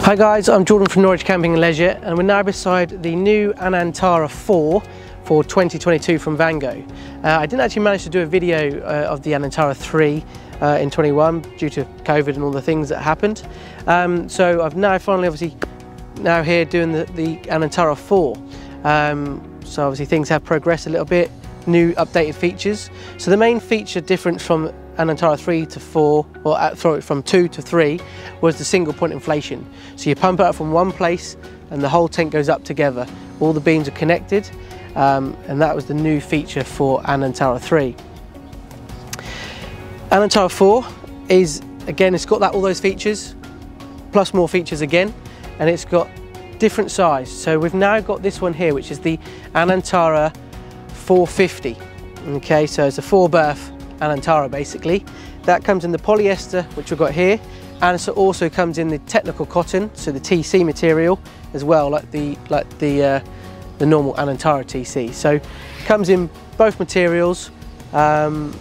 Hi guys, I'm Jordan from Norwich Camping and Leisure, and we're now beside the new Anantara 4 for 2022 from Vango. I didn't actually manage to do a video of the Anantara 3 in 21 due to COVID and all the things that happened. So I've now finally now here doing the Anantara 4. So obviously things have progressed a little bit, new updated features. So the main feature difference from Anantara 3 to 4, or sorry, from 2 to 3, was the single point inflation. So you pump it up from one place and the whole tent goes up together. All the beams are connected, and that was the new feature for Anantara 3. Anantara 4 is, again, it's got all those features, plus more features again, and it's got different size. So we've now got this one here, which is the Anantara 450. Okay, so it's a 4-berth Anantara basically. That comes in the polyester, which we've got here, and it also comes in the technical cotton, so the TC material as well, like the normal Anantara TC. So it comes in both materials, and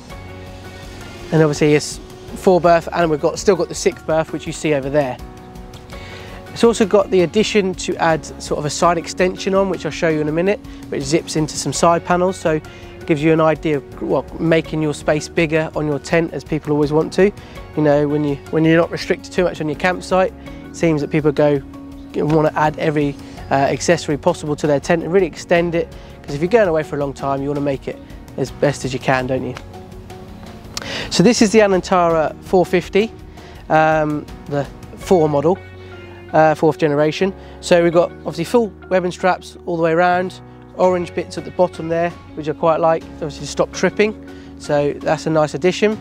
obviously it's 4-berth, and we've still got the 6th berth, which you see over there. It's also got the addition to add sort of a side extension on, which I'll show you in a minute, which zips into some side panels, so it gives you an idea of, well, making your space bigger on your tent, as people always want to. You know, when you're not restricted too much on your campsite, it seems that people want to add every accessory possible to their tent and really extend it, because if you're going away for a long time, you want to make it as best as you can, don't you? So this is the Anantara 450, the 4 model. 4th generation. So we've got obviously full webbing straps all the way around, orange bits at the bottom there, which I quite like, obviously to stop tripping, so that's a nice addition.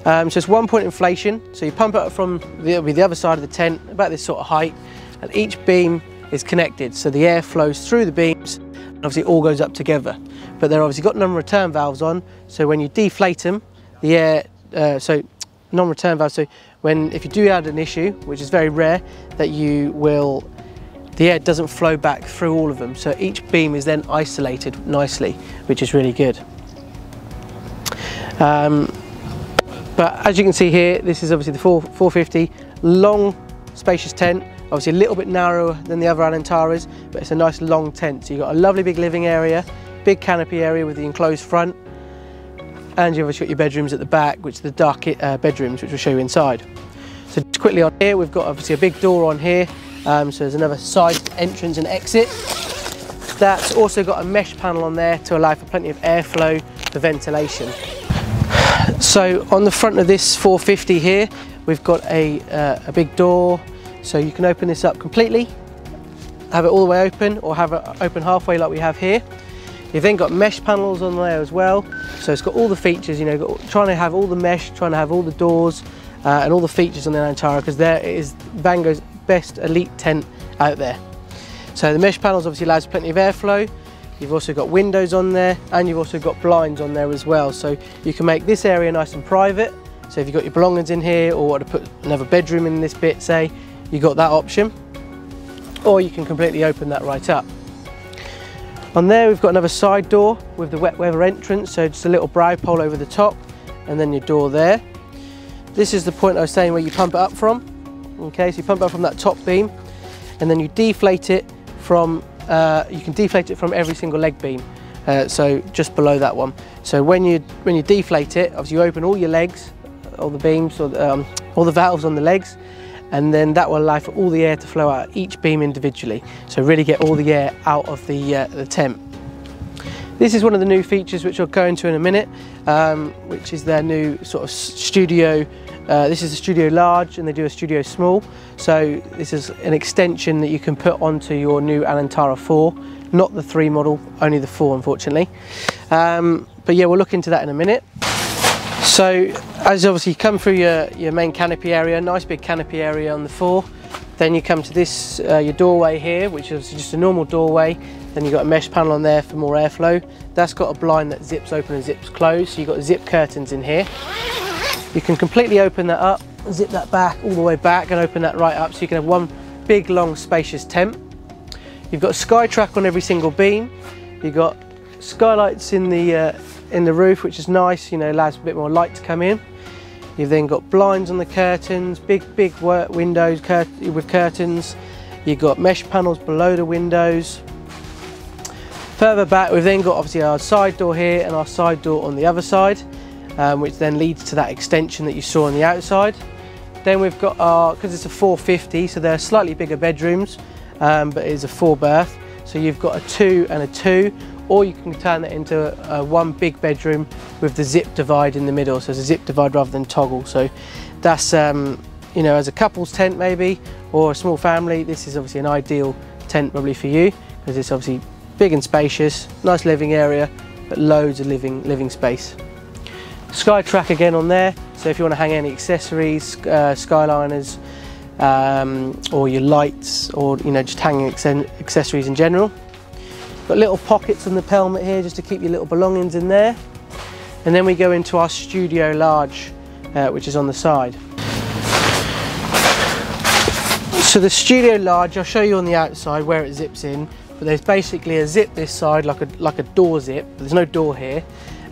So it's 1-point inflation, so you pump it up from the other side of the tent, about this sort of height, and each beam is connected, so the air flows through the beams, and obviously it all goes up together. But they're obviously got non-return valves on, so when you deflate them, the air, so non-return valves, so if you do have an issue, which is very rare, that the air doesn't flow back through all of them, so each beam is then isolated nicely, which is really good. But as you can see here, this is obviously the 450, long, spacious tent, obviously a little bit narrower than the other Anantaras, but it's a nice long tent. So you've got a lovely big living area, big canopy area with the enclosed front, and you've obviously got your bedrooms at the back, which are the dark bedrooms, which we'll show you inside. So just quickly on here, we've got obviously a big door on here, so there's another side entrance and exit. That's also got a mesh panel on there to allow for plenty of airflow for ventilation. So on the front of this 450 here, we've got a big door, so you can open this up completely, have it all the way open, or have it open halfway like we have here. You've then got mesh panels on there as well, so it's got all the features, you know, trying to have all the mesh, trying to have all the doors and all the features on the Anantara, because there it is Vango's best elite tent out there. So the mesh panels obviously allows plenty of airflow. You've also got windows on there, and you've also got blinds on there as well, so you can make this area nice and private. So if you've got your belongings in here, or want to put another bedroom in this bit, say, you've got that option, or you can completely open that right up. On there we've got another side door with the wet weather entrance, so just a little brow pole over the top, and then your door there. This is the point I was saying where you pump it up from. Okay, so you pump it up from that top beam, and then you deflate it from, you can deflate it from every single leg beam, so just below that one. So when you deflate it, obviously you open all your legs, all the beams, or all the valves on the legs, and then that will allow for all the air to flow out each beam individually, so really get all the air out of the tent. This is one of the new features which I'll go into in a minute, which is their new sort of studio. This is a studio large, and they do a studio small, so this is an extension that you can put onto your new Anantara 4, not the 3 model, only the 4 unfortunately. But yeah, we'll look into that in a minute. So as obviously you come through your main canopy area, nice big canopy area on the 4, then you come to this, your doorway here, which is just a normal doorway. Then you've got a mesh panel on there for more airflow. That's got a blind that zips open and zips closed, so you've got zip curtains in here. You can completely open that up, zip that back all the way back, and open that right up, so you can have one big long spacious tent. You've got a sky track on every single beam. You've got skylights in the roof, which is nice, you know, allows a bit more light to come in. You've then got blinds on the curtains, big windows with curtains. You've got mesh panels below the windows. Further back, we've then got obviously our side door here and our side door on the other side, which then leads to that extension that you saw on the outside. Then we've got our, because it's a 450, so they're slightly bigger bedrooms, but it's a 4 berth. So you've got a 2 and a 2, or you can turn it into one big bedroom with the zip divide in the middle. So it's a zip divide rather than toggle. So that's, you know, as a couple's tent maybe, or a small family, this is obviously an ideal tent probably for you, because it's obviously big and spacious, nice living area, but loads of living space. Sky track again on there, so if you want to hang any accessories, skyliners, or your lights, or you know, just hanging accessories in general. Got little pockets on the pelmet here just to keep your little belongings in there. And then we go into our studio large, which is on the side. So the studio large, I'll show you on the outside where it zips in, but there's basically a zip this side, like a door zip, but there's no door here.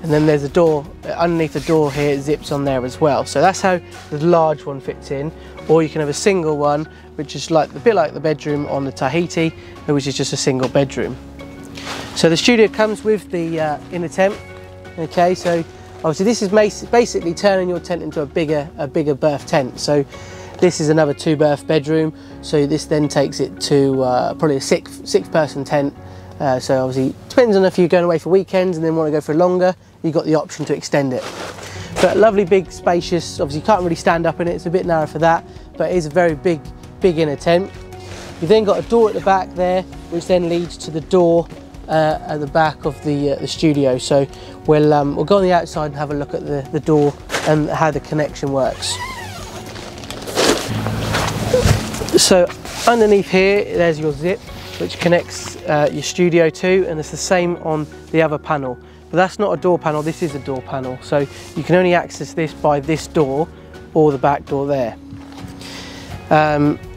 And then there's a door, underneath the door here, it zips on there as well. So that's how the large one fits in. Or you can have a single one, which is like a bit like the bedroom on the Tahiti, which is just a single bedroom. So the studio comes with the inner tent. Okay, so obviously this is basically turning your tent into a bigger berth tent. So this is another 2 berth bedroom. So this then takes it to probably a six person tent. So obviously depends on if you're going away for weekends and then want to go for longer, you've got the option to extend it. But lovely, big, spacious. Obviously you can't really stand up in it, it's a bit narrow for that, but it is a very big inner tent. You've then got a door at the back there, which then leads to the door at the back of the studio. So we'll go on the outside and have a look at the door and how the connection works. So underneath here, there's your zip, which connects your studio to, and it's the same on the other panel. But that's not a door panel, this is a door panel. So you can only access this by this door or the back door there.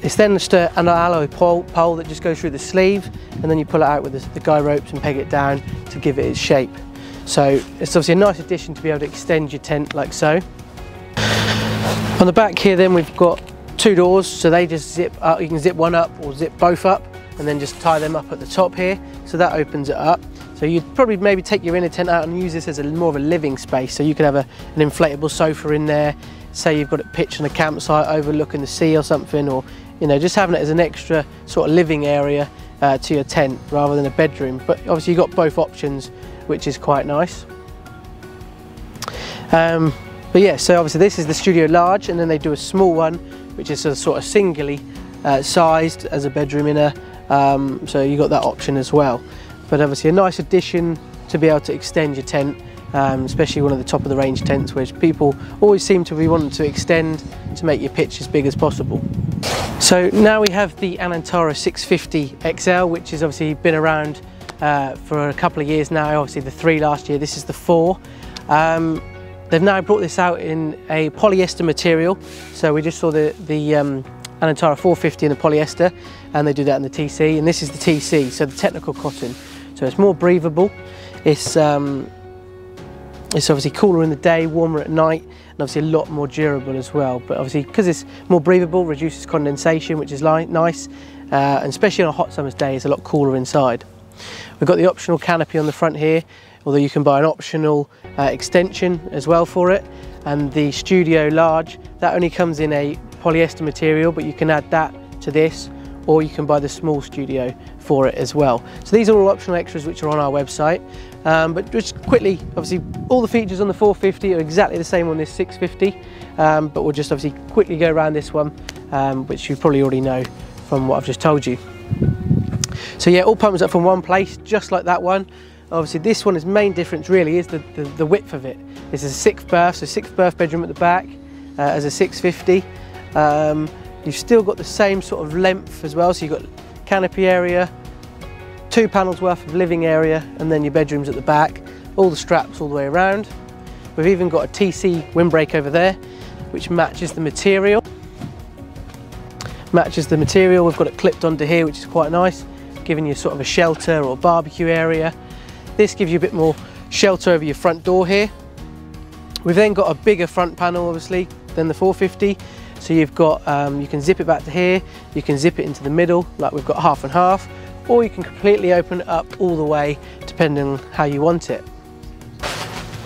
It's then just an alloy pole that just goes through the sleeve, and then you pull it out with the guy ropes and peg it down to give it its shape. So it's obviously a nice addition to be able to extend your tent like so. On the back here then we've got 2 doors, so they just zip up. You can zip one up or zip both up, and then just tie them up at the top here, so that opens it up. So you'd probably maybe take your inner tent out and use this as more of a living space. So you could have an inflatable sofa in there, say you've got it pitched on a campsite overlooking the sea or something, or you know, just having it as an extra sort of living area to your tent rather than a bedroom. But obviously you've got both options, which is quite nice. But yeah, so obviously this is the studio large, and then they do a small one, which is a sort of singularly sized as a bedroom inner. So you got that option as well. But obviously a nice addition to be able to extend your tent, especially one of the top of the range tents, which people always seem to be wanting to extend to make your pitch as big as possible. So now we have the Anantara 650 XL, which has obviously been around for a couple of years now. Obviously the 3 last year, this is the 4. They've now brought this out in a polyester material. So we just saw the Anantara 450 in the polyester, and they do that in the TC, and this is the TC, so the technical cotton. So it's more breathable. It's obviously cooler in the day, warmer at night, and obviously a lot more durable as well. But obviously because it's more breathable, reduces condensation, which is nice, and especially on a hot summer's day, it's a lot cooler inside. We've got the optional canopy on the front here, although you can buy an optional extension as well for it. And the studio large, that only comes in a polyester material, but you can add that to this, or you can buy the small studio for it as well. So these are all optional extras which are on our website. But just quickly, obviously all the features on the 450 are exactly the same on this 650, but we'll just obviously quickly go around this one, which you probably already know from what I've just told you. So yeah, all pumps up from one place, just like that one. Obviously this one's main difference really is the width of it. This is a 6 berth, so 6 berth bedroom at the back as a 650. You've still got the same sort of length as well, so you've got canopy area, 2 panels worth of living area, and then your bedrooms at the back, all the straps all the way around. We've even got a TC windbreak over there, which matches the material. We've got it clipped onto here, which is quite nice, giving you sort of a shelter or barbecue area. This gives you a bit more shelter over your front door here. We've then got a bigger front panel, obviously, than the 450. So you've got, you can zip it back to here, you can zip it into the middle, like we've got half and half, or you can completely open it up all the way, depending on how you want it.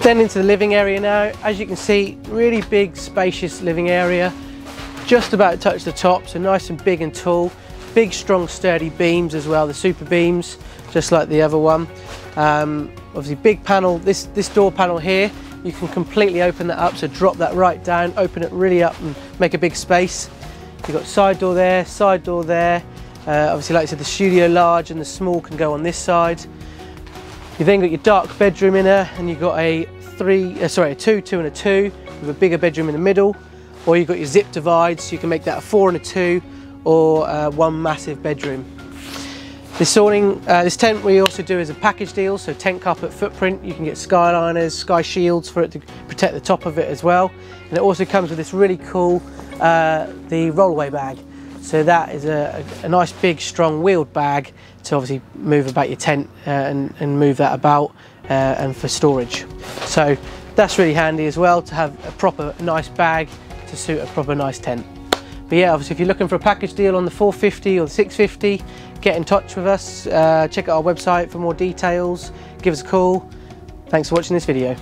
Then into the living area now. As you can see, really big, spacious living area, just about to touch the top, so nice and big and tall. Big, strong, sturdy beams as well, the super beams, just like the other one. Obviously big panel, this door panel here, you can completely open that up, so drop that right down, open it really up and make a big space. You've got side door there, side door there. Obviously, like I said, the studio large and the small can go on this side. You've then got your dark bedroom in there, and you've got a 2, 2 and a 2 with a bigger bedroom in the middle. Or you've got your zip divides, so you can make that a 4 and a 2 or one massive bedroom. This awning, this tent we also do as a package deal, so tent carpet footprint. You can get skyliners, sky shields for it to protect the top of it as well. And it also comes with this really cool, the rollaway bag. So that is a nice big strong wheeled bag to obviously move about your tent and move that about and for storage. So that's really handy as well, to have a proper nice bag to suit a proper nice tent. But yeah, obviously if you're looking for a package deal on the 450 or the 650, get in touch with us, check out our website for more details, give us a call. Thanks for watching this video.